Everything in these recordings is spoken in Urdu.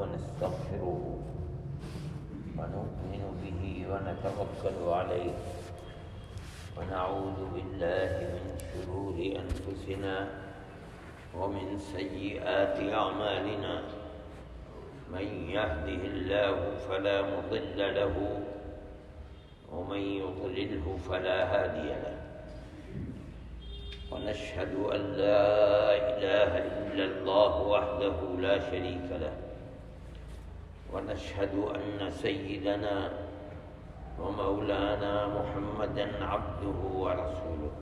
ونستغفره ونؤمن به ونتوكل عليه ونعوذ بالله من شرور أنفسنا ومن سيئات أعمالنا من يهده الله فلا مضل له ومن يضلله فلا هادي له ونشهد أن لا إله إلا الله وحده لا شريك له ونشهد أن سيدنا ومولانا محمدا عبده ورسوله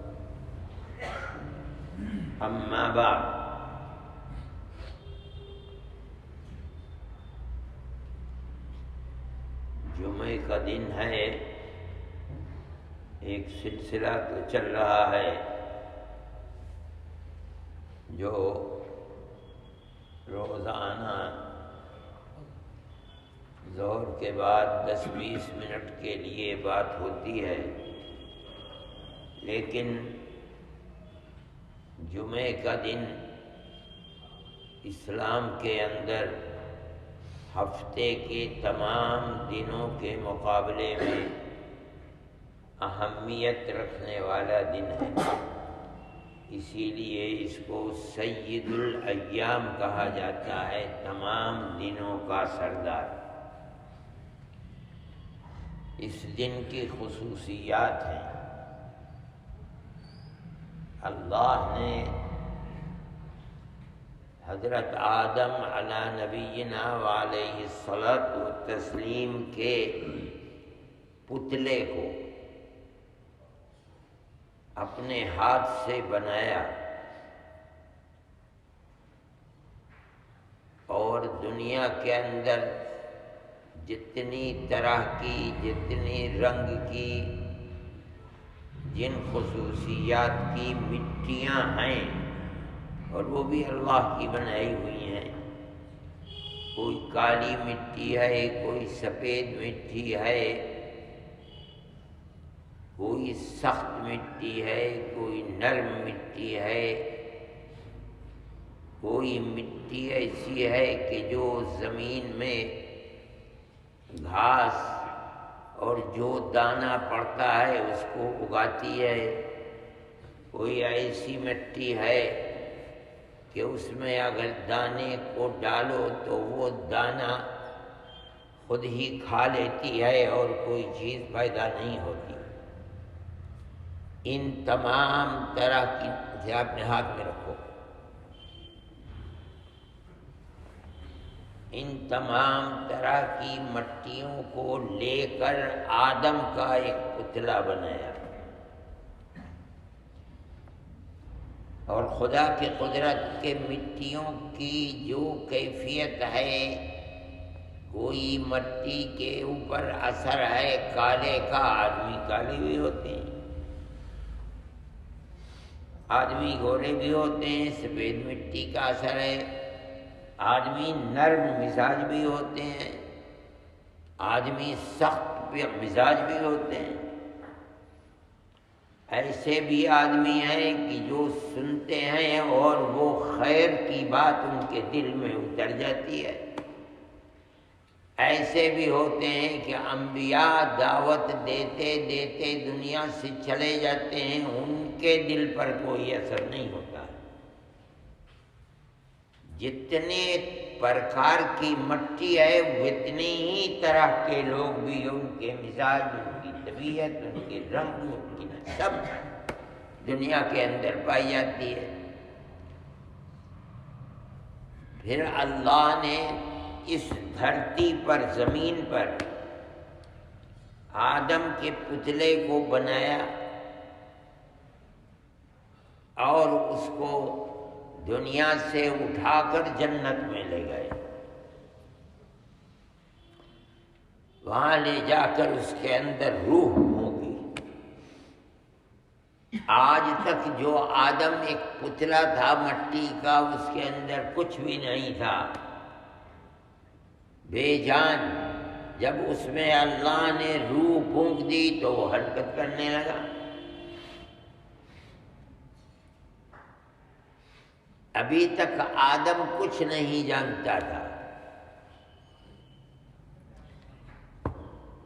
أما بعد جمعے کا دن ہے، ایک سلسلہ تو چل رہا ہے جو روزانہ ظہر کے بعد 10-20 منٹ کے لیے بات ہوتی ہے، لیکن جمعے کا دن اسلام کے اندر ہفتے کے تمام دنوں کے مقابلے میں اہمیت رکھنے والا دن ہے، اسی لیے اس کو سید الایام کہا جاتا ہے، تمام دنوں کا سردار۔ اس دن کی خصوصیات ہیں، اللہ نے حضرت آدم علی نبینا وعلیہ الصلاۃ والتسلیم کے پتلے کو اپنے ہاتھ سے بنایا اور دنیا کے اندر جتنی طرح کی، جتنی رنگ کی، جن خصوصیات کی مٹیاں ہیں، اور وہ بھی اللہ کی بنائی ہوئی ہیں، کوئی کالی مٹی ہے، کوئی سفید مٹی ہے، کوئی سخت مٹی ہے، کوئی نرم مٹی ہے، کوئی مٹی ایسی ہے کہ جو زمین میں گھاس اور جو دانہ پڑتا ہے اس کو اگاتی ہے، کوئی ایسی مٹی ہے کہ اس میں اگر دانے کو ڈالو تو وہ دانہ خود ہی کھا لیتی ہے اور کوئی چیز پیدا نہیں ہوتی۔ ان تمام طرح کی، اسے اپنے ہاتھ میں رکھو، ان تمام طرح کی مٹیوں کو لے کر آدم کا ایک پتلا بنایا، اور خدا کی قدرت کے مٹیوں کی جو کیفیت ہے، کوئی مٹی کے اوپر اثر ہے کالے کا، آدمی کالے بھی ہوتے ہیں، آدمی گورے بھی ہوتے ہیں، سفید مٹی کا اثر ہے، آدمی نرم مزاج بھی ہوتے ہیں، آدمی سخت مزاج بھی ہوتے ہیں، ایسے بھی آدمی ہیں کہ جو سنتے ہیں اور وہ خیر کی بات ان کے دل میں اتر جاتی ہے، ایسے بھی ہوتے ہیں کہ انبیاء دعوت دیتے دیتے دنیا سے چلے جاتے ہیں، ان کے دل پر کوئی اثر نہیں ہوتا۔ جتنے پرکار کی مٹی ہے اتنی ہی طرح کے لوگ بھی، ان کے مزاج، ان کی طبیعت، ان کے رنگ، ان کی سب دنیا کے اندر پائی جاتی ہے۔ پھر اللہ نے اس دھرتی پر، زمین پر آدم کے پتلے کو بنایا اور اس کو دنیا سے اٹھا کر جنت میں لے گئے، وہاں لے جا کر اس کے اندر روح ہوگی۔ آج تک جو آدم ایک پتلا تھا مٹی کا، اس کے اندر کچھ بھی نہیں تھا، بے جان، جب اس میں اللہ نے روح پھونک دی تو وہ حرکت کرنے لگا۔ ابھی تک آدم کچھ نہیں جانتا تھا،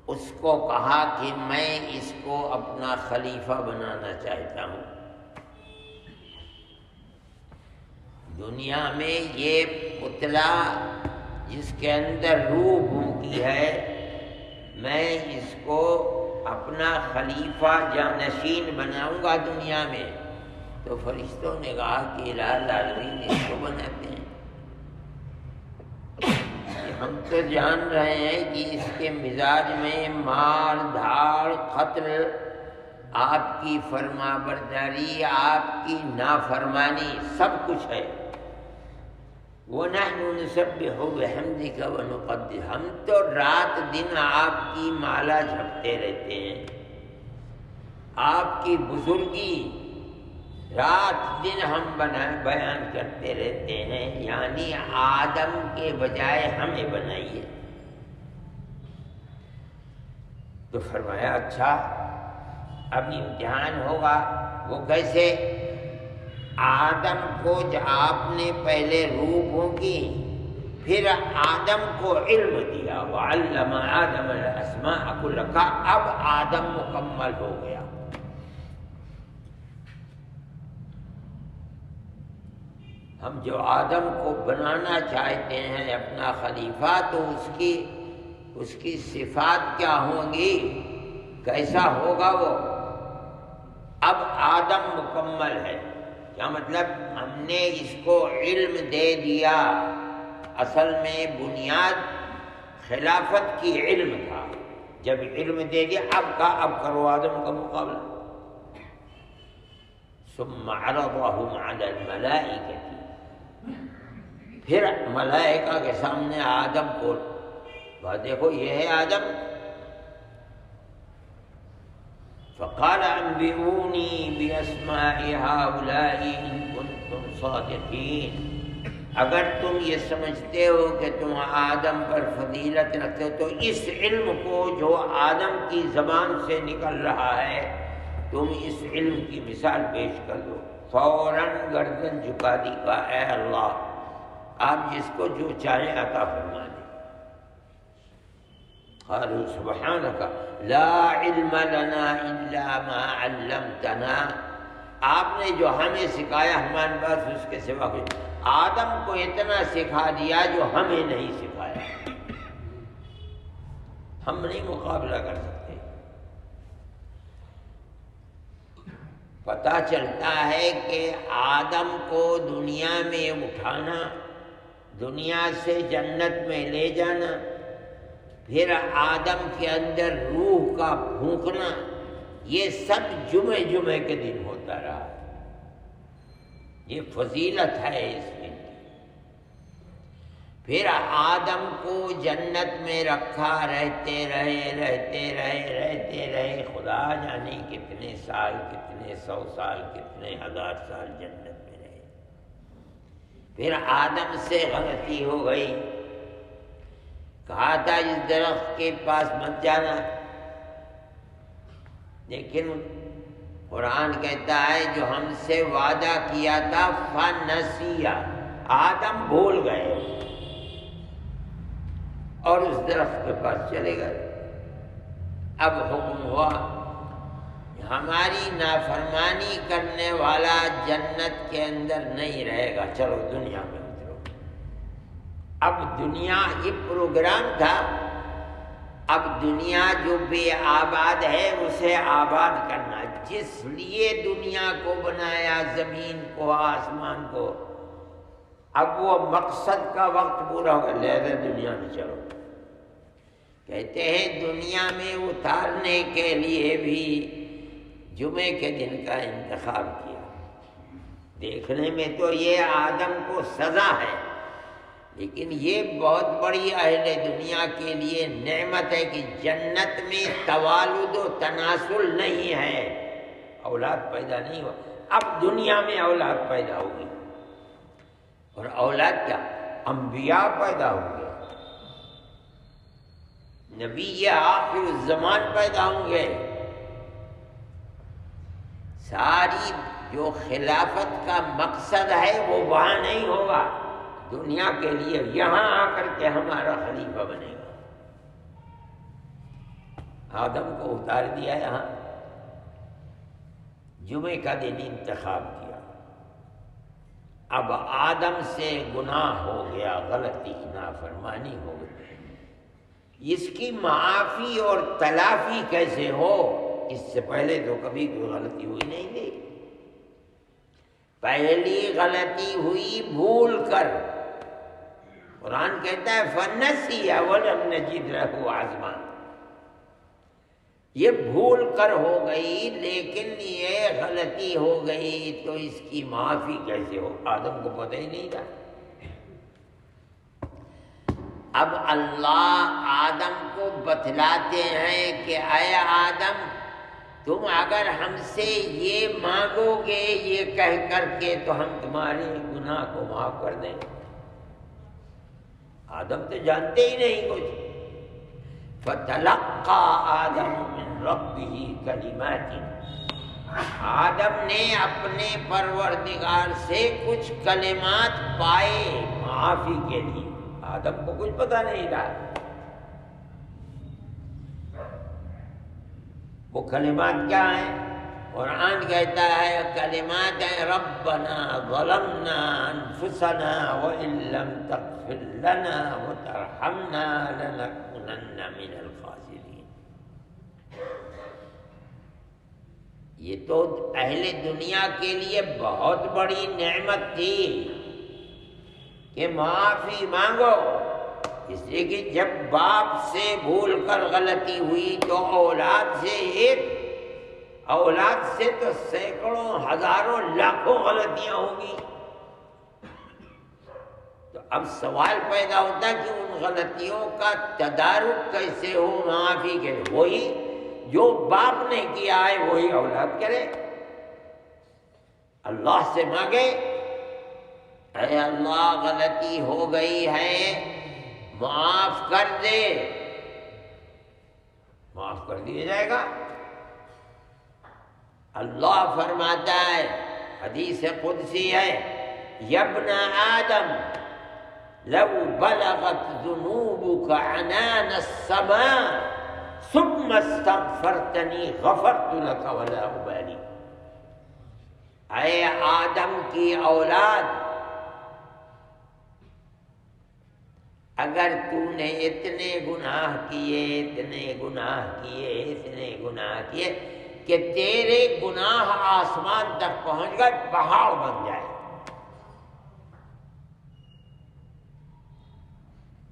اس کو کہا کہ میں اس کو اپنا خلیفہ بنانا چاہتا ہوں۔ دنیا میں یہ پتلا جس کے اندر روح بھونکی ہے، میں اس کو اپنا خلیفہ جانشین بناؤں گا دنیا میں۔ تو فرشتوں نے کہا کہ الہ العالمین اس کو بناتے ہیں، ہم تو جان رہے ہیں کہ اس کے مزاج میں مار دھاڑ قتل، آپ کی فرما برداری، آپ کی نافرمانی سب کچھ ہے۔ وَنَحْنُ نُسَبِّحُ بِحَمْدِكَ وَنُقَدِّسُ، ہم تو رات دن آپ کی مالا جپتے رہتے ہیں، آپ کی بزرگی رات دن ہم بیان کرتے رہتے ہیں، یعنی آدم کے بجائے ہمیں بنائیے۔ تو فرمایا اچھا اب امتحان ہوگا۔ وہ کیسے؟ آدم کو آپ نے پہلے روح بھونکی، پھر آدم کو علم دیا، وَعَلَّمَ آدَمَ الْأَسْمَاءَ كُلَّهَا، اب آدم مکمل ہو گیا۔ ہم جو آدم کو بنانا چاہتے ہیں اپنا خلیفہ، تو اس کی صفات کیا ہوں گی، کیسا ہوگا وہ؟ اب آدم مکمل ہے، کیا مطلب؟ ہم نے اس کو علم دے دیا۔ اصل میں بنیاد خلافت کی علم تھا، جب علم دے دیا اب کرو آدم کا مقابلہ۔ ثم عرضهم على الملائکۃ، پھر ملائکہ کے سامنے آدم کو دیکھو یہ ہے آدم۔ فقال انبئونی باسماء هؤلاء ان کنتم صادقین، اگر تم یہ سمجھتے ہو کہ تم آدم پر فضیلت رکھتے ہو تو اس علم کو جو آدم کی زبان سے نکل رہا ہے، تم اس علم کی مثال پیش کر دو۔ فوراً گردن جھکا دی، کہا اے اللہ آپ جس کو جو چاہیں عطا فرما دیں۔ قالوا سبحانك لا علم لنا الا ما علمتنا، آپ نے جو ہمیں سکھایا ہمارے پاس اس کے سوا کچھ۔ آدم کو اتنا سکھا دیا جو ہمیں نہیں سکھایا، ہم نہیں مقابلہ کر سکتے۔ پتہ چلتا ہے کہ آدم کو دنیا میں اٹھانا، دنیا سے جنت میں لے جانا، پھر آدم کے اندر روح کا پھونکنا، یہ سب جمعے جمعے کے دن ہوتا رہا۔ یہ فضیلت ہے اس دن کی۔ پھر آدم کو جنت میں رکھا، رہتے رہے، خدا جانے کتنے سال، کتنے 100 سال، کتنے 1000 سال جنت میں رہے۔ پھر آدم سے غلطی ہو گئی، کہا تھا اس درخت کے پاس مت جانا، لیکن قرآن کہتا ہے جو ہم سے وعدہ کیا تھا فنسیا، آدم بھول گئے اور اس درخت کے پاس چلے گئے۔ اب حکم ہوا ہماری نافرمانی کرنے والا جنت کے اندر نہیں رہے گا، چلو دنیا میں اترو۔ اب دنیا یہ پروگرام تھا، اب دنیا جو بے آباد ہے اسے آباد کرنا، جس لیے دنیا کو بنایا، زمین کو، آسمان کو، اب وہ مقصد کا وقت پورا ہو گیا، لہذا دنیا میں چلو۔ کہتے ہیں دنیا میں اتارنے کے لیے بھی جمعے کے دن کا انتخاب کیا۔ دیکھنے میں تو یہ آدم کو سزا ہے، لیکن یہ بہت بڑی اہل دنیا کے لیے نعمت ہے کہ جنت میں توالد و تناسل نہیں ہے، اولاد پیدا نہیں ہوا۔ اب دنیا میں اولاد پیدا ہوگی، اور اولاد کیا؟ انبیاء پیدا ہوں گے، نبی آخر الزمان پیدا ہوں گے۔ ساری جو خلافت کا مقصد ہے وہ وہاں نہیں ہوگا، دنیا کے لیے یہاں آ کر کے ہمارا خلیفہ بنے گا۔ آدم کو اتار دیا یہاں، جمعے کا دن انتخاب کیا، اب آدم سے گناہ ہو گیا، غلطی نافرمانی ہو گئی، اس کی معافی اور تلافی کیسے ہو؟ اس سے پہلے تو کبھی کوئی غلطی ہوئی نہیں تھی، پہلی غلطی ہوئی بھول کر، قرآن کہتا ہے فَنَسِيَ وَلَمْ نَجِدْ لَهُ عَزْمًا، یہ بھول کر ہو گئی، لیکن یہ غلطی ہو گئی تو اس کی معافی کیسے ہو؟ آدم کو پتہ ہی نہیں تھا۔ اب اللہ آدم کو بتلاتے ہیں کہ اے آدم، تم اگر ہم سے یہ مانگو گے یہ کہہ کر کے تو ہم تمہارے گناہ کو معاف کر دیں گے۔ آدم تو جانتے ہی نہیں کچھ۔ فَتَلَقَّى آدَمُ مِن رَبِّهِ كَلِمَاتٍ، آدم نے اپنے پروردگار سے کچھ کلمات پائے معافی کے لیے، آدم کو کچھ پتہ نہیں تھا۔ وہ کلمات کیا ہیں؟ قرآن کہتا ہے کلمات ہیں ربنا ظلمنا انفسنا وان لم تغفر لنا وترحمنا لنكونن من الخاسرین۔ یہ تو اہل دنیا کے لیے بہت بڑی نعمت تھی کہ معافی مانگو، اس لیے کہ جب باپ سے بھول کر غلطی ہوئی تو اولاد سے تو سینکڑوں ہزاروں لاکھوں غلطیاں ہوں گی۔ تو اب سوال پیدا ہوتا کہ ان غلطیوں کا تدارک کیسے ہو معافی کے لیے؟ وہی جو باپ نے کیا ہے وہی اولاد کرے، اللہ سے مانگے اے اللہ غلطی ہو گئی ہے معاف کر دے، معاف کر دیا جائے گا۔ اللہ فرماتا ہے، حدیث قدسی ہے، یا ابن آدم لو بلغت ذنوبك عنان السماء ثم استغفرتنی غفرت لك ولا ابالی۔ اے آدم کی اولاد، اگر تو نے اتنے گناہ کیے کہ تیرے گناہ آسمان تک پہنچ گئے، پہاڑ بن جائے،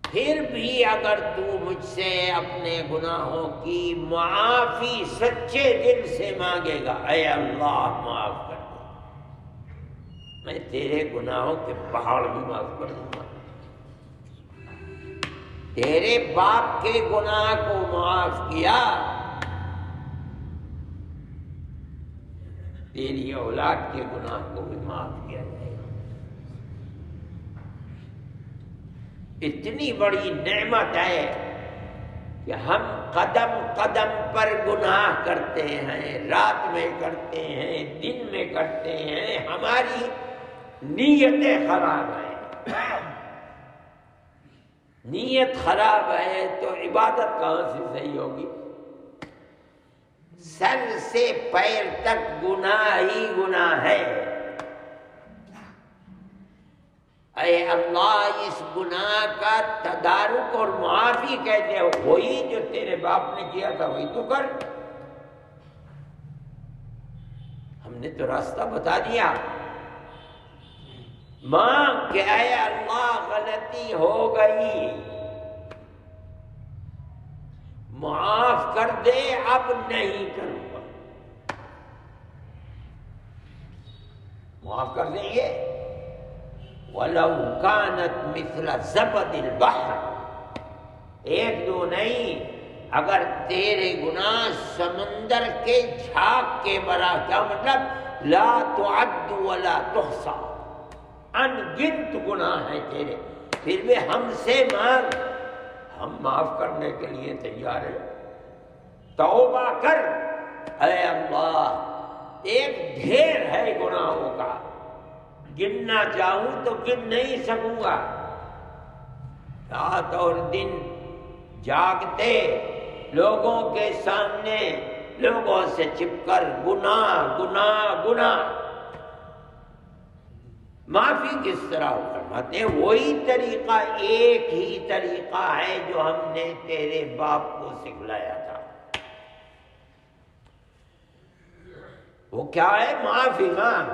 پھر بھی اگر تو مجھ سے اپنے گناہوں کی معافی سچے دل سے مانگے گا، اے اللہ معاف کر دے، میں تیرے گناہوں کے پہاڑ بھی معاف کر دوں گا۔ تیرے باپ کے گناہ کو معاف کیا، تیری اولاد کے گناہ کو بھی معاف کیا جائے گا۔ اتنی بڑی نعمت ہے کہ ہم قدم قدم پر گناہ کرتے ہیں، رات میں کرتے ہیں، دن میں کرتے ہیں، ہماری نیتیں خراب ہیں۔ نیت خراب ہے تو عبادت کہاں سے صحیح ہوگی؟ سر سے پیر تک گناہ ہی گناہ ہے۔ اے اللہ اس گناہ کا تدارک اور معافی کہتے ہو، وہی جو تیرے باپ نے کیا تھا وہی تو کر۔ ہم نے تو راستہ بتا دیا، ماں کہ اے اللہ غلطی ہو گئی، معاف کر دے، اب نہیں کروں گا۔ معاف کر دیں گے، وَلَوْ كَانَتْ مِثْلَ زَبَدِ الْبَحْرِ، ایک دو نہیں، اگر تیرے گناہ سمندر کے جھاگ کے برابر، کیا مطلب؟ لا تعد ولا تحصى، ان گنت گناہ ہیں تیرے، پھر بھی ہم سے مانگ، ہم معاف کرنے کے لیے تیار ہیں۔ توبہ کر اے اللہ، ایک ڈھیر ہے گناہوں کا، گننا چاہوں تو گن نہیں سکوں گا۔ رات اور دن جاگتے لوگوں کے سامنے لوگوں سے چھپ کر گناہ گناہ گناہ، معافی کس طرح فرماتے ہیں وہی طریقہ، ایک ہی طریقہ ہے جو ہم نے تیرے باپ کو سکھلایا تھا۔ وہ کیا ہے؟ معافی مانگ۔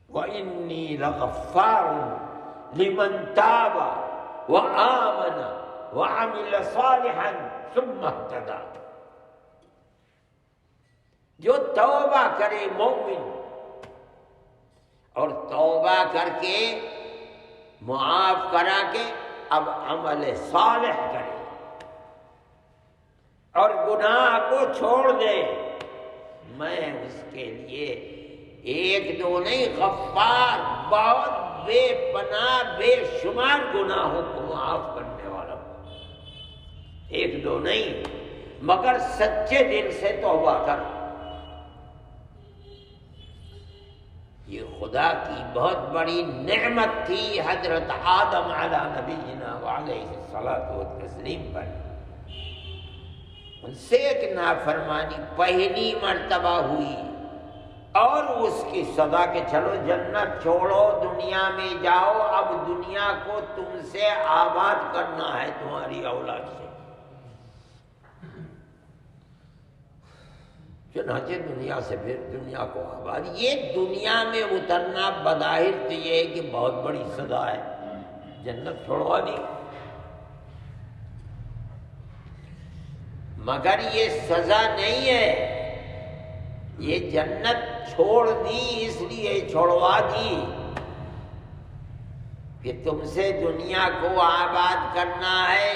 وَإِنِّي لَغَفَّارٌ لِمَن تَابَ وَآمَنَ وَعَمِلَ صَالِحًا ثُمَّ اهْتَدَىٰ۔ جو توبہ کرے مومن اور توبہ کر کے معاف کرا کے اب عمل صالح کرے اور گناہ کو چھوڑ دے، میں اس کے لیے ایک دو نہیں، غفار، بہت بے پناہ بے شمار گناہوں کو معاف کرنے والا ہوں۔ ایک دو نہیں، مگر سچے دل سے توبہ کر۔ یہ خدا کی بہت بڑی نعمت تھی حضرت آدم علی نبینا وعلیہ الصلاۃ والتسلیم پر۔ ان سے ایک نافرمانی پہلی مرتبہ ہوئی اور اس کی سزا کہ چلو جنت چھوڑو، دنیا میں جاؤ، اب دنیا کو تم سے آباد کرنا ہے تمہاری اولاد سے۔ چنانچہ دنیا سے پھر دنیا کو آباد، یہ دنیا میں اترنا بظاہر تو یہ ہے کہ بہت بڑی سزا ہے، جنت چھوڑوا دی، مگر یہ سزا نہیں ہے، یہ جنت چھوڑ دی اس لیے چھوڑوا دی کہ تم سے دنیا کو آباد کرنا ہے،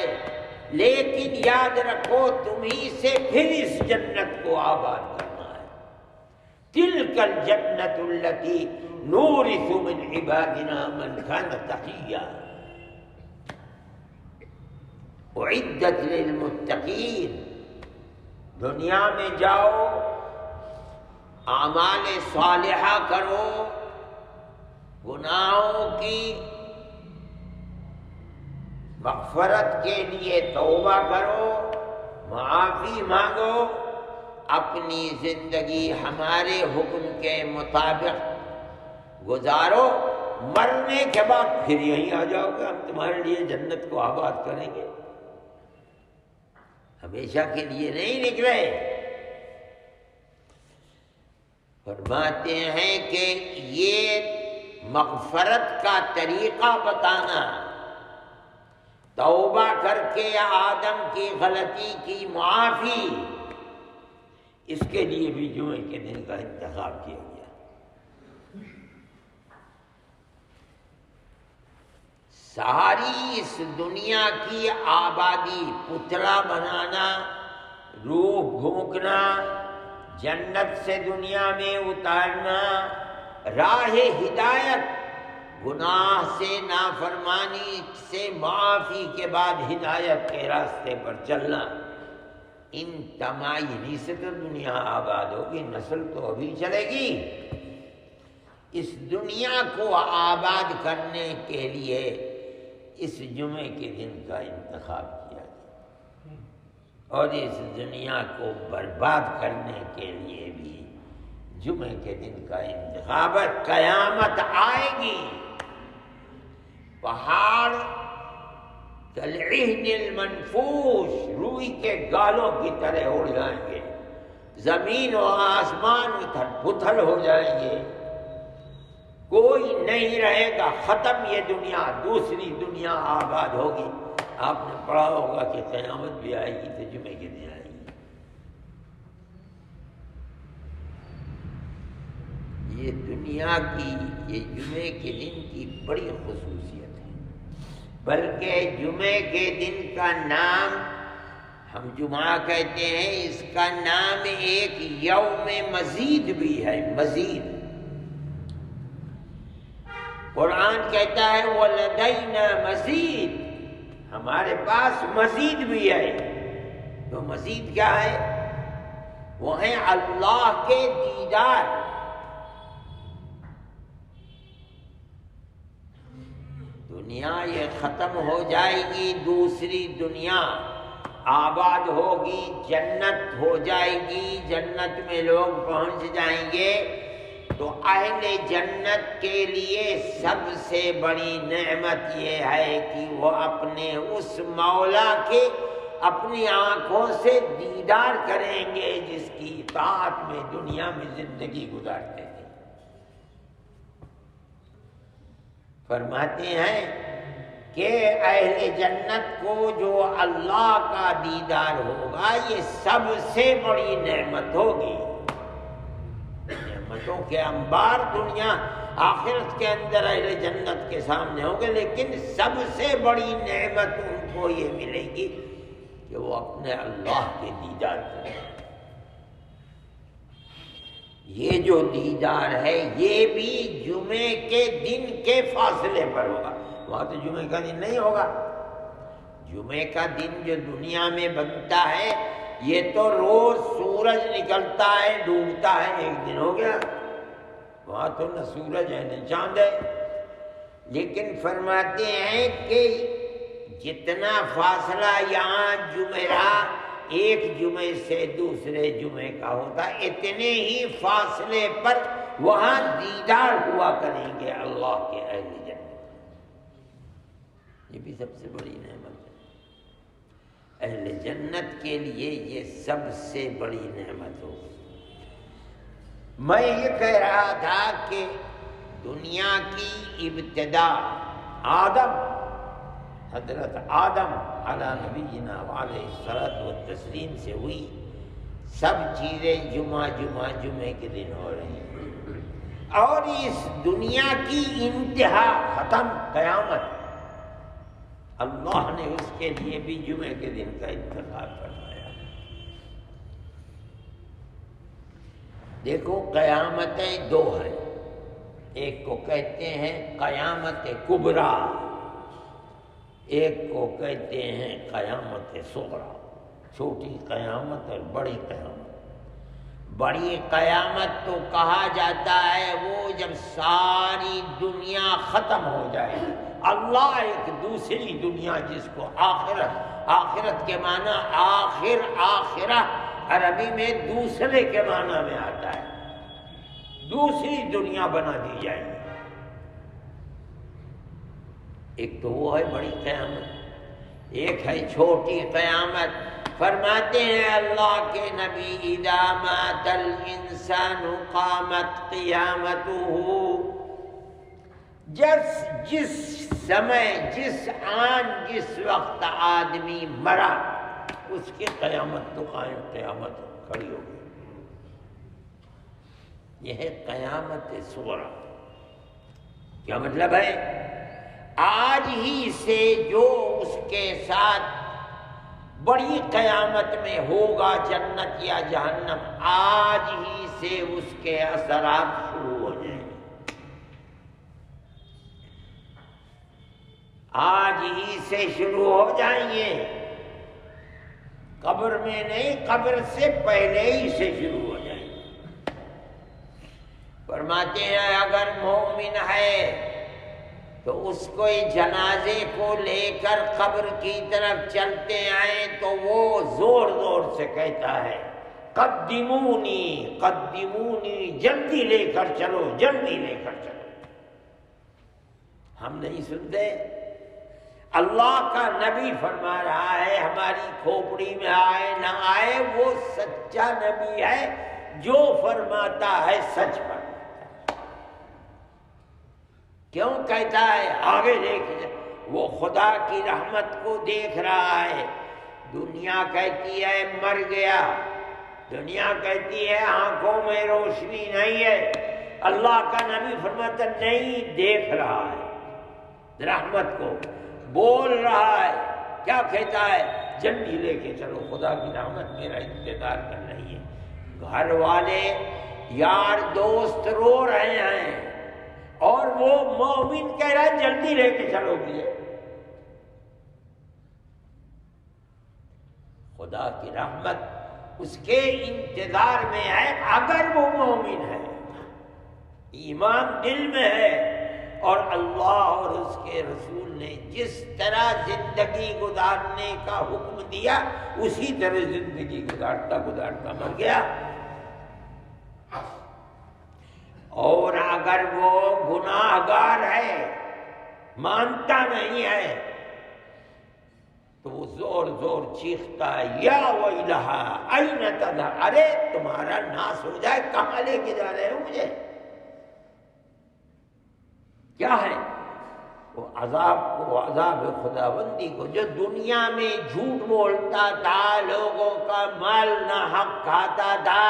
لیکن یاد رکھو تمہیں سے پھر اس جنت کو آباد کرنا ہے۔ تلک الجنت التی نورث من عبادنا من کان تقیا اعدت للمتقین۔ دنیا میں جاؤ، اعمال صالحہ کرو، گناہوں کی مغفرت کے لیے توبہ کرو، معافی مانگو، اپنی زندگی ہمارے حکم کے مطابق گزارو، مرنے کے بعد پھر یہیں آ جاؤ گے، ہم تمہارے لیے جنت کو آباد کریں گے، ہمیشہ کے لیے نہیں نکلے۔ فرماتے ہیں کہ یہ مغفرت کا طریقہ بتانا، توبہ کر کے آدم کی غلطی کی معافی، اس کے لیے بھی جمعے کے دن کا انتخاب کیا گیا۔ ساری اس دنیا کی آبادی، پتلا بنانا، روح پھونکنا، جنت سے دنیا میں اتارنا، راہ ہدایت، گناہ سے نافرمانی سے معافی کے بعد ہدایت کے راستے پر چلنا، ان تمام سے تو دنیا آباد ہوگی، نسل تو ابھی چلے گی۔ اس دنیا کو آباد کرنے کے لیے اس جمعے کے دن کا انتخاب کیا گیا، اور اس دنیا کو برباد کرنے کے لیے بھی جمعے کے دن کا انتخاب ہے۔ قیامت آئے گی، پہاڑ کالعہن المنفوش، روئی کے گالوں کی طرح اڑ جائیں گے، زمین و آسمان اتھل پتھل ہو جائیں گے، کوئی نہیں رہے گا، ختم یہ دنیا، دوسری دنیا آباد ہوگی۔ آپ نے پڑھا ہوگا کہ قیامت بھی آئے گی تو جمعے کے دن آئے گی۔ یہ دنیا کی، یہ جمعے کے دن کی بڑی خصوصیت ہے، بلکہ جمعے کے دن کا نام، ہم جمعہ کہتے ہیں، اس کا نام ایک یوم مزید بھی ہے، مزید۔ قرآن کہتا ہے وَلَدَيْنَا مزید، ہمارے پاس مزید بھی ہے۔ تو مزید کیا ہے؟ وہ ہے اللہ کے دیدار۔ دنیا یہ ختم ہو جائے گی، دوسری دنیا آباد ہوگی، جنت ہو جائے گی، جنت میں لوگ پہنچ جائیں گے، تو اہل جنت کے لیے سب سے بڑی نعمت یہ ہے کہ وہ اپنے اس مولا کے اپنی آنکھوں سے دیدار کریں گے جس کی اطاعت میں دنیا میں زندگی گزارتے تھے۔ فرماتے ہیں کہ اہل جنت کو جو اللہ کا دیدار ہوگا یہ سب سے بڑی نعمت ہوگی۔ نعمتوں کے انبار دنیا آخرت کے اندر اہل جنت کے سامنے ہوں گے، لیکن سب سے بڑی نعمت ان کو یہ ملے گی کہ وہ اپنے اللہ کے دیدار کریں۔ یہ جو دیدار ہے یہ بھی جمعے کے دن کے فاصلے پر ہوگا، وہاں تو جمعے کا دن نہیں ہوگا۔ جمعے کا دن جو دنیا میں بنتا ہے یہ تو روز سورج نکلتا ہے ڈوبتا ہے، ایک دن ہو گیا، وہاں تو نہ سورج ہے نہ چاند ہے۔ لیکن فرماتے ہیں کہ جتنا فاصلہ یہاں جمعرات ایک جمعے سے دوسرے جمعے کا ہوتا، اتنے ہی فاصلے پر وہاں دیدار ہوا کریں گے اللہ کے اہل جنت۔ یہ بھی سب سے بڑی نعمت ہے، اہل جنت کے لیے یہ سب سے بڑی نعمت ہوگی۔ میں یہ کہہ رہا تھا کہ دنیا کی ابتدا آدم، حضرت آدم علی نبینا علیہ الصلوۃ والتسلیم سے ہوئی، سب چیزیں جمعے کے دن ہو رہی ہیں، اور اس دنیا کی انتہا ختم قیامت، اللہ نے اس کے لیے بھی جمعے کے دن کا انتخاب فرمایا۔ دیکھو قیامتیں دو ہیں، ایک کو کہتے ہیں قیامت کبریٰ، ایک کو کہتے ہیں قیامت صغریٰ، چھوٹی قیامت اور بڑی قیامت۔ بڑی قیامت تو کہا جاتا ہے وہ جب ساری دنیا ختم ہو جائے، اللہ ایک دوسری دنیا جس کو آخرت کے معنی آخرہ عربی میں دوسرے کے معنی میں آتا ہے، دوسری دنیا بنا دی جائے گی۔ ایک تو وہ ہے بڑی قیامت، ایک ہے چھوٹی قیامت۔ فرماتے ہیں اللہ کے نبی اذا مات الانسان قامت قیامتہ، جس سمے جس وقت آدمی مرا اس کی قیامت تو قیامت کھڑی ہو گئی۔ یہ ہے قیامت صغریٰ۔ کیا مطلب ہے؟ آج ہی سے جو اس کے ساتھ بڑی قیامت میں ہوگا جنت یا جہنم، آج ہی سے اس کے اثرات شروع ہو جائیں گے، آج ہی سے شروع ہو جائیں گے، قبر میں نہیں، قبر سے پہلے ہی سے شروع ہو جائیں گے۔ فرماتے ہیں اگر مومن ہے تو اس کو جنازے کو لے کر قبر کی طرف چلتے آئیں تو وہ زور زور سے کہتا ہے قدمونی قدمونی، جلدی لے کر چلو، جلدی لے کر چلو۔ ہم نہیں سنتے؟ اللہ کا نبی فرما رہا ہے، ہماری کھوپڑی میں آئے نہ آئے وہ سچا نبی ہے، جو فرماتا ہے سچ فرماتا ہے۔ کیوں کہتا ہے؟ آگے دیکھ، وہ خدا کی رحمت کو دیکھ رہا ہے۔ دنیا کہتی ہے مر گیا، دنیا کہتی ہے آنکھوں میں روشنی نہیں ہے، اللہ کا نبی فرماتا نہیں، دیکھ رہا ہے رحمت کو، بول رہا ہے۔ کیا کہتا ہے؟ جلدی لے کے چلو، خدا کی رحمت میرا انتظار کر رہی ہے۔ گھر والے یار دوست رو رہے ہیں اور وہ مومن کہہ رہا ہے جلدی لے کے چلو مجھے۔ خدا کی رحمت اس کے انتظار میں ہے اگر وہ مومن ہے، ایمان دل میں ہے اور اللہ اور اس کے رسول نے جس طرح زندگی گزارنے کا حکم دیا اسی طرح زندگی گزارتا گزارتا مر گیا۔ اور اگر وہ گناہ گار ہے، مانتا نہیں ہے، تو وہ زور زور چیختا ہے یا ویلھا این تذہب، ارے تمہارا ناس ہو جائے، کہاں لے کے جا رہے ہو مجھے؟ کیا ہے وہ عذاب کو، عذاب خداوندی کو، جو دنیا میں جھوٹ بولتا تھا، لوگوں کا مال ناحق کھاتا تھا،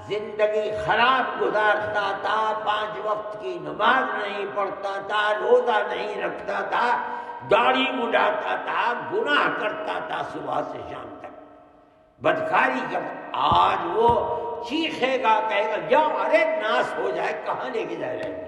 زندگی خراب گزارتا تھا، 5 وقت کی نماز نہیں پڑھتا تھا، روزہ نہیں رکھتا تھا، داڑھی مڈاتا تھا، گناہ کرتا تھا صبح سے شام تک، بدکاری کرتا، آج وہ چیخے گا، کہے گا یا ارے ناس ہو جائے، کہاں لے کے جا رہے ہیں؟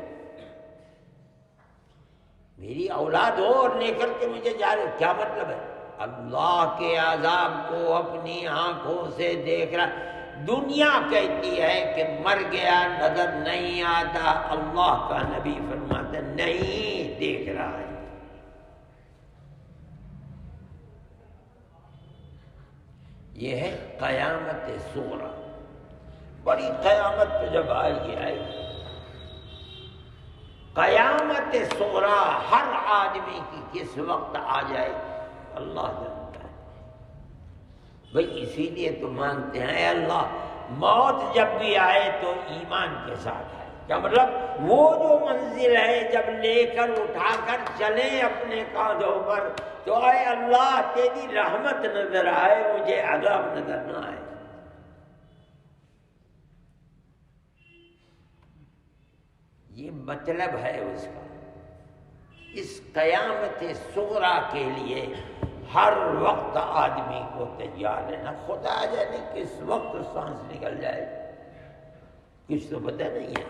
میری اولاد ہو اور لے کر کے مجھے جا رہے، کیا مطلب ہے؟ اللہ کے عذاب کو اپنی آنکھوں سے دیکھ رہا۔ دنیا کہتی ہے کہ مر گیا نظر نہیں آتا، اللہ کا نبی فرماتا نہیں، دیکھ رہا ہے۔ یہ ہے قیامت صغریٰ، بڑی قیامت تو جب آئے گی۔ قیامت صغریٰ ہر آدمی کی کس وقت آ جائے اللہ جانتا ہے۔ بھئی اسی لیے تو مانگتے ہیں اے اللہ موت جب بھی آئے تو ایمان کے ساتھ آئے۔ کیا مطلب؟ وہ جو منزل ہے جب لے کر اٹھا کر چلیں اپنے کاندھوں پر، تو اے اللہ تیری رحمت نظر آئے، مجھے عذاب نظر نہ آئے۔ یہ مطلب ہے اس کا۔ اس قیامت صغریٰ کے لیے ہر وقت آدمی کو تیار رہنا، خدا جانے کس وقت سانس نکل جائے، کچھ تو پتہ نہیں ہے۔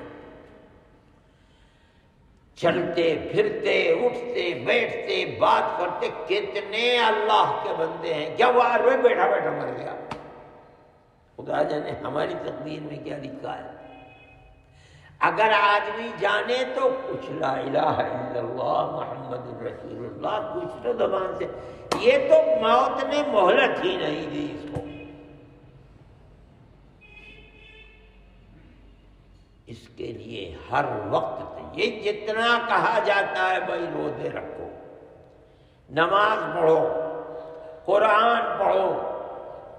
چلتے پھرتے اٹھتے بیٹھتے بات کرتے کتنے اللہ کے بندے ہیں، کیا وہ عربے بیٹھا بیٹھا مر گیا؟ خدا جانے ہماری تقدیر میں کیا لکھا ہے۔ اگر آدمی جانے تو کچھ لا الہ الا اللہ محمد رسول اللہ کچھ تو زبان سے، یہ تو موت نے مہلت ہی نہیں دی اس کو۔ اس کے لیے ہر وقت یہ جتنا کہا جاتا ہے بھائی روزے رکھو، نماز پڑھو، قرآن پڑھو،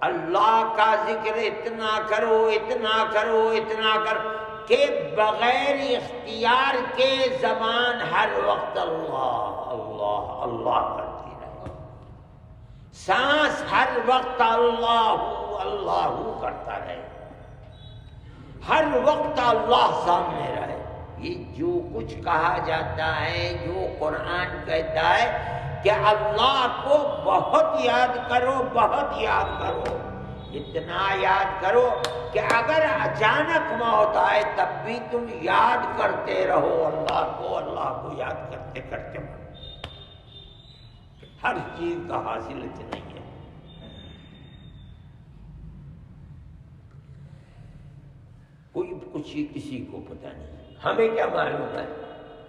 اللہ کا ذکر اتنا کرو اتنا کرو اتنا کرو کہ بغیر اختیار کے زبان ہر وقت اللہ اللہ اللہ کرتی رہے، سانس ہر وقت اللہ اللہ کرتا رہے، ہر وقت اللہ سامنے رہے۔ یہ جو کچھ کہا جاتا ہے، جو قرآن کہتا ہے کہ اللہ کو بہت یاد کرو، بہت یاد کرو، اتنا یاد کرو کہ اگر اچانک موت آئے تب بھی تم یاد کرتے رہو اللہ کو یاد کرتے کرتے مرو۔ ہر چیز کا حاصل نہیں ہے۔ کوئی کچھ کسی کو پتہ نہیں، ہمیں کیا معلوم ہے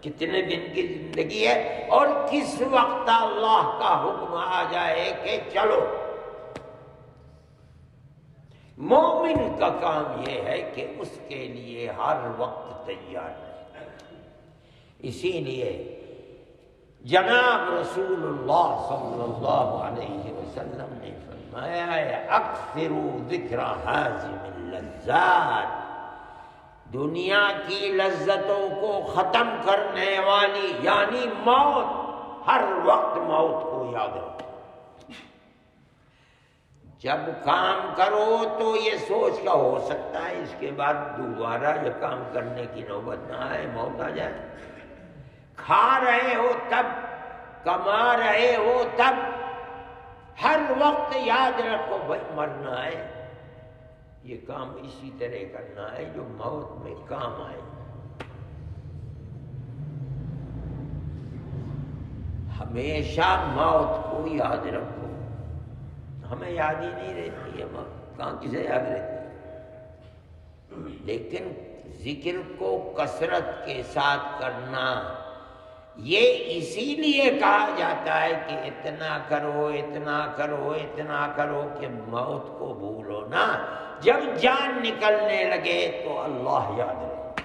کتنے دن کی زندگی ہے اور کس وقت اللہ کا حکم آ جائے کہ چلو۔ مومن کا کام یہ ہے کہ اس کے لیے ہر وقت تیار رہے۔ اسی لیے جناب رسول اللہ صلی اللہ علیہ وسلم نے فرمایا ہے اکثروا ذکر حازم اللذات، دنیا کی لذتوں کو ختم کرنے والی یعنی موت، ہر وقت موت کو یاد رکھو۔ جب کام کرو تو یہ سوچ کا ہو سکتا ہے اس کے بعد دوبارہ یہ کام کرنے کی نوبت نہ آئے، موت آ جائے۔ کھا رہے ہو تب، کما رہے ہو تب، ہر وقت یاد رکھو بھائی مرنا ہے، یہ کام اسی طرح کرنا ہے جو موت میں کام آئے۔ ہمیشہ موت کو یاد رکھو۔ ہمیں یاد ہی نہیں رہتی ہے موت، کہاں کسے یاد رہتی ہے؟ لیکن ذکر کو کثرت کے ساتھ کرنا، یہ اسی لیے کہا جاتا ہے کہ اتنا کرو اتنا کرو اتنا کرو کہ موت کو بھولو نا. جب جان نکلنے لگے تو اللہ یاد رہے.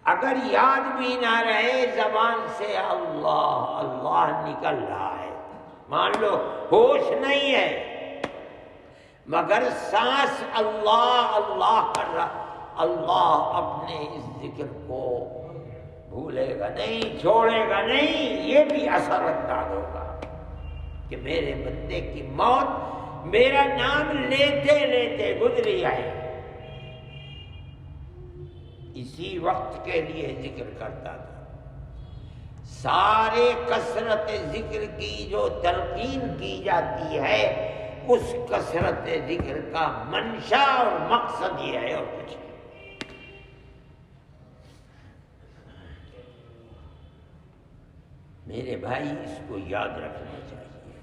اگر یاد بھی نہ رہے زبان سے اللہ اللہ نکل رہا ہے، مان لو ہوش نہیں ہے مگر سانس اللہ اللہ کر رہا، اللہ اپنے اس ذکر کو بھولے گا نہیں، چھوڑے گا نہیں. یہ بھی اثر انداز ہوگا کہ میرے بندے کی موت میرا نام لیتے لیتے گزری ہے، اسی وقت کے لیے ذکر کرتا تھا. سارے کثرت ذکر کی جو تلقین کی جاتی ہے اس کثرت ذکر کا منشا اور مقصد یہ ہے اور کچھ نہیں. میرے بھائی اس کو یاد رکھنا چاہیے،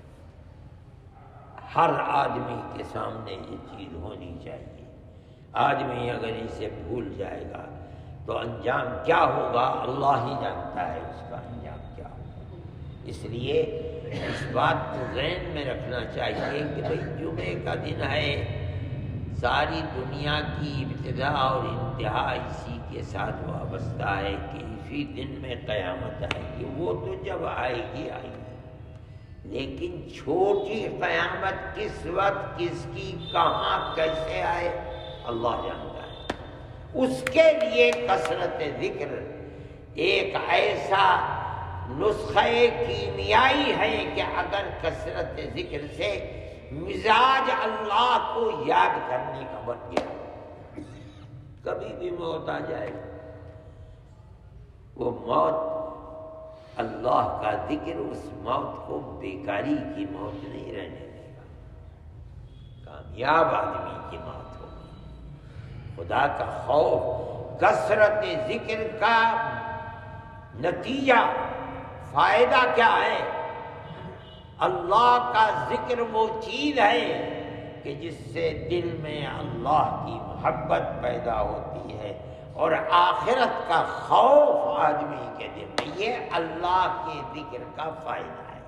ہر آدمی کے سامنے یہ چیز ہونی چاہیے. آدمی اگر اسے بھول جائے گا تو انجام کیا ہوگا اللہ ہی جانتا ہے اس کا انجام کیا ہوگا. اس لیے اس بات کو ذہن میں رکھنا چاہیے کہ بھئی جمعے کا دن ہے، ساری دنیا کی ابتدا اور انتہا اسی کے ساتھ وابستہ ہے کہ اسی دن میں قیامت آئے گی. وہ تو جب آئے گی آئے گی، لیکن چھوٹی قیامت کس وقت کس کی کہاں کیسے آئے اللہ جانتا ہے. اس کے لیے کثرت ذکر ایک ایسا نسخہ کیمیائی ہے کہ اگر کثرت ذکر سے مزاج اللہ کو یاد کرنے کا بن گیا، کبھی بھی موت آ جائے وہ موت اللہ کا ذکر اس موت کو بیکاری کی موت نہیں رہنے دے گا، کامیاب آدمی کی موت ہوگی. خدا کا خوف کثرت ذکر کا نتیجہ فائدہ کیا ہے؟ اللہ کا ذکر وہ چیز ہے کہ جس سے دل میں اللہ کی محبت پیدا ہوتی ہے اور آخرت کا خوف آدمی کے دل میں، یہ اللہ کے ذکر کا فائدہ ہے.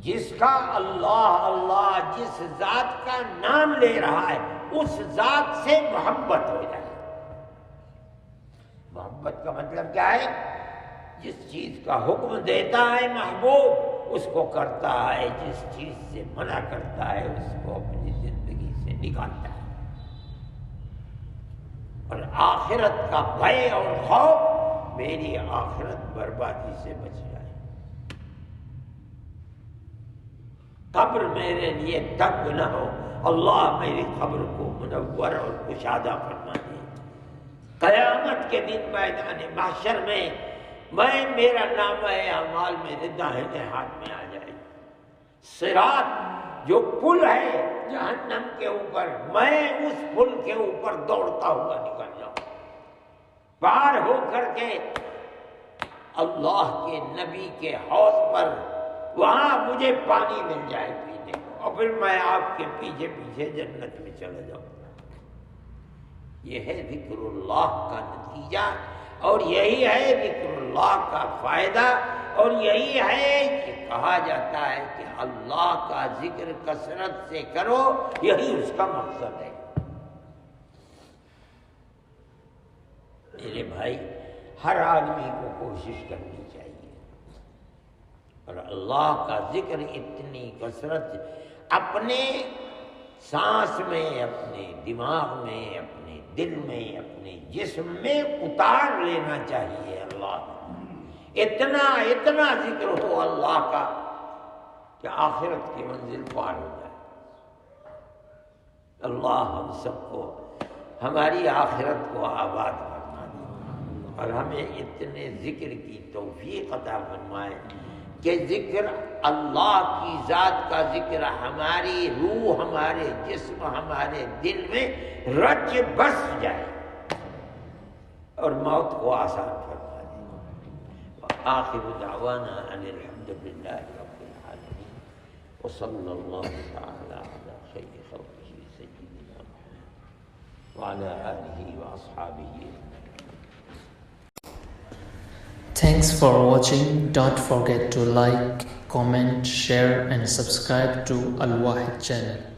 جس کا اللہ اللہ جس ذات کا نام لے رہا ہے اس ذات سے محبت ہو جائے. محبت کا مطلب کیا ہے؟ جس چیز کا حکم دیتا ہے محبوب اس کو کرتا ہے، جس چیز سے منع کرتا ہے اس کو اپنی زندگی سے نکالتا ہے. اور آخرت کا بھے اور خوف، میری آخرت بربادی سے بچ جائے، قبر میرے لیے تنگ نہ ہو، اللہ میری قبر کو منور اور کشادہ فرما دے. قیامت کے دن میدان محشر میں میرا نامہ اعمال میرے داہنے ہاتھ میں آ جائے. صراط جو پل ہے جہنم کے اوپر، میں اس پل کے اوپر دوڑتا ہوا نکل جاؤں، پار ہو کر کے اللہ کے نبی کے حوض پر وہاں مجھے پانی مل جائے پینے کو، اور پھر میں آپ کے پیچھے پیچھے جنت میں چلا جاؤں. یہ ہے ذکر اللہ کا نتیجہ، اور یہی ہے ذکر اللہ کا فائدہ، اور یہی ہے کہ کہا جاتا ہے کہ اللہ کا ذکر کثرت سے کرو، یہی اس کا مقصد ہے. میرے بھائی ہر آدمی کو کوشش کرنی چاہیے، اور اللہ کا ذکر اتنی کثرت اپنے سانس میں، اپنے دماغ میں، اپنے دل میں، اپنے جسم میں اتار لینا چاہیے. اللہ اتنا اتنا ذکر ہو اللہ کا کہ آخرت کی منزل پار ہو جائے. اللہ ہم سب کو ہماری آخرت کو آباد فرما دے اور ہمیں اتنے ذکر کی توفیق عطا فرمائے کہ ذکر اللہ کی ذات کا ذکر ہماری روح، ہمارے جسم، ہمارے دل میں رچ بس جائے اور موت کو آسان فرما دے. آخر دعوانا ان الحمد للہ رب العالمین وصلی اللہ تعالی علی خیر خلقہ سیدنا محمد وعلی آلہ واصحابہ Thanks for watching. Don't forget to like, comment, share and subscribe to Al Wahid channel.